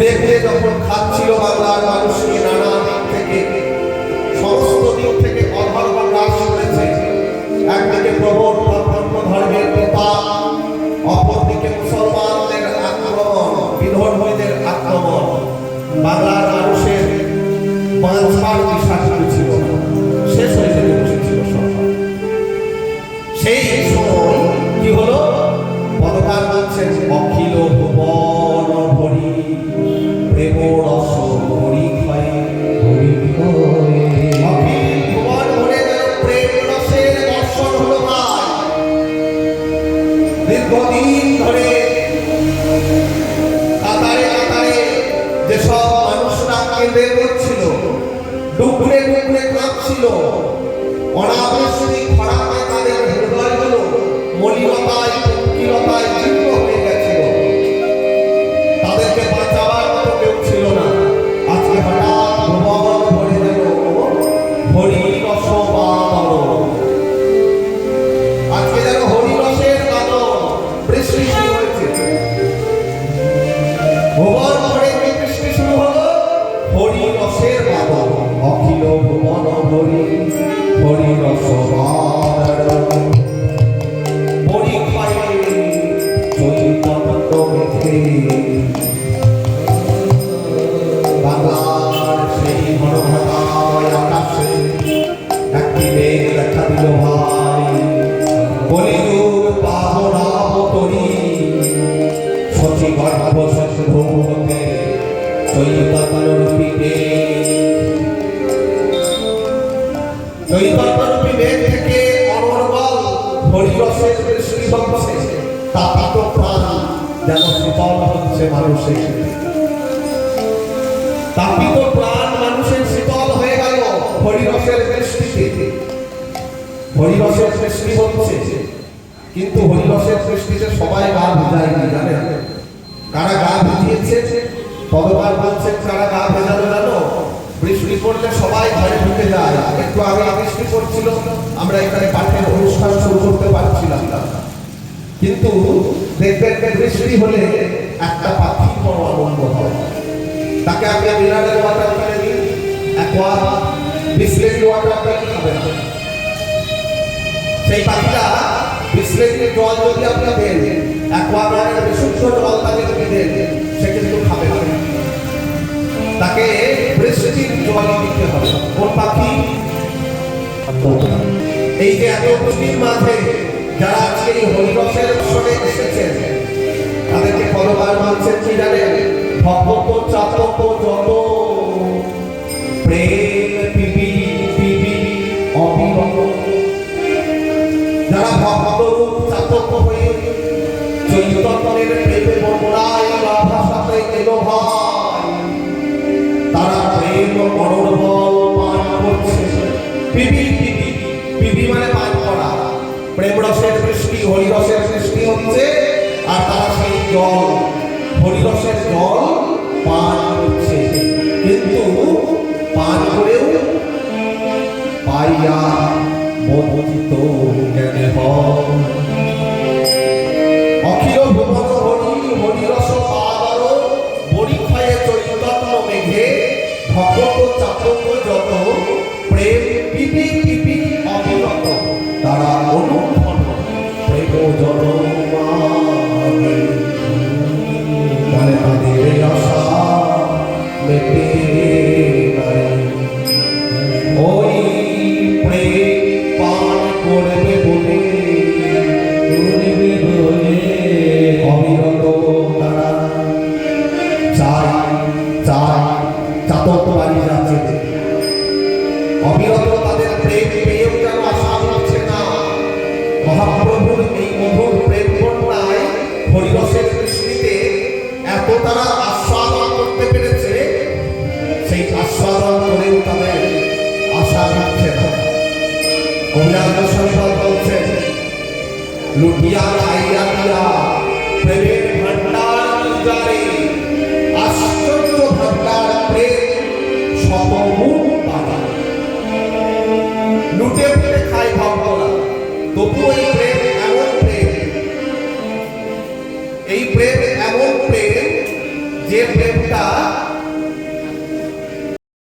ঘুরে ঘুরে যখন খাচ্ছিল বাংলার মানুষকে নানা দিক থেকে, সমস্ত দিক থেকে অধর্ম গ্রাস করেছে। একদিকে প্রবল ধর্ম ধর্মের নেতা, অপরদিকে মুসলমানদের আক্রমণ, বিধর্মীদের আক্রমণ। বাংলার মানুষের বাঁচবার দিশা ছিল, শেষ হয়ে যেতে বসেছিল সব। সেই সময় কি হলো? পদকার বলছেন অখিল ভুবন ভরি প্রেম রস হরি ক্ষয়, হরি অখিল ভুবন ভরে যেন প্রেম রসের দর্শন হলো। দীর্ঘদিন ধরে কাতারে কাতারে যেসব মানুষরা কেঁদে পড়ছিল, ডুবরে ডুবরে কাঁদছিল, অনাবশ্যক খরাতে তাদের হৃদয়গুলো মলিনতায় পঙ্কিলতায় জীর্ণ হয়ে গেছিল, তাদেরকে বাঁচাবার মতো কেউ ছিল না। আজকে হঠাৎ ভুবন ভরে গেল হরি রস বাদল। আজকে যেন হরি রসের বাদল বৃষ্টি শুরু হয়েছে। ভুবন ভরে কি বৃষ্টি শুরু হলো? হরি রসের বাদল। অখিল ভুবন ভরি হরি রস বাদল, হরি ক্ষয় চৈতন্য মেঘে। বাংলার সেই ঘন ঘটায় আকাশে একটি মেঘ দেখা দিল ভাই, কলিযুগ পাবনাবতরী সচি গর্ভ সিন্ধু হতে চৈতন্যরূপী মেঘ। চৈতন্যরূপী মেঘ থেকে অনর্গল হরিরসের বৃষ্টি হচ্ছে। তাপিত প্রাণ যেন শীতল হচ্ছে মানুষের, তাপিত প্রাণ মানুষের শীতল হয়ে গেল হরিরসের বৃষ্টিতে। হরিরসের বৃষ্টি হচ্ছে, কিন্তু হরিরসের বৃষ্টিতে সবাই গা ভিজায়নি, জানেন? কারা গা ভিজিয়েছে? পদকার বলছেন কারা গা ভেজানো জানো? বৃষ্টি পড়লে সবাই ঘরে ঢুকে যায়। একটু আগে বৃষ্টি পড়ছিল, আমরা এখানে পাঠের অনুষ্ঠান শুরু করতে পারছিলাম না, কিন্তু দেখবেন বৃষ্টি হলে একটা পাখি বড় আনন্দ হয়। তাকে আপনি মিনারেল ওয়াটার কিনে দিন, অ্যাকোয়া বিসলেরি ওয়াটার খাবেন, সেই পাখিটা বিসলেরির জল যদি আপনি দেন, অ্যাকোয়াগার্ডের বিশুদ্ধ জল তাকে যদি দেন, সে কিন্তু খাবে না। তাকে বৃষ্টির জল দিতে হবে। কোন পাখি? এই যে এত বৃষ্টির মাঝে যারা আজকে এই হরিরসের উৎসবে এসেছেন, তাদেরকে পদকার বলছেন কি জানেন? ভক্ত চাতক যত প্রেম পিবি পিবি অবিরত। যারা ভক্তরূপ চাতক হয়ে চৈতন্যের প্রেমে বন্যায় ভাষাতে এলো ভাই, তারা প্রেম অনর্গল পান করছে। পিবি পিবি পিবি মানে পান করা। প্রেম রসের বৃষ্টি, হরিরসের বৃষ্টি হচ্ছে, আর তারা সেই জল, হরিরসের জল পান করছে। কিন্তু পান করেও পাইয়া মোদিত জ্ঞানে হয়। অখিল ভুবন হরি হরিরস বাদল, বড়ি ক্ষয়ে চৈতন্য মেঘে। ভক্ত চাতক যত প্রেম পিপি পিপি অবিরত, তারা অনুক্ষণ প্রেম জনমাগে। মানে তাদের আশা মেটে নাই, ওই প্রেম পান করবে বলে অবিরত তারা চায় চায় চাতক বাড়ি যাচ্ছে। অবিরত তাদের প্রেম পেয়েও যেন আশা হচ্ছে না। মহাপ্রভুর এই মধুর প্রেম বন্যায় হরিরসের বৃষ্টিতে এত তারা আস্বাদন করতে পেরেছে, সেই আস্বাদন করেও তাদের আশা হচ্ছে না। কবিরাজ সরকার বলছেন, লুটিয়া খাইয়া দিয়া প্রেমের ভান্ডার উজারে, আশ্চর্য ভান্ডার প্রেম শতমুখ পাতা। লুটে পুটে খায় ভক্তরা, তবুও এই প্রেম এমন প্রেম, এই প্রেম এমন প্রেম যে প্রেমটা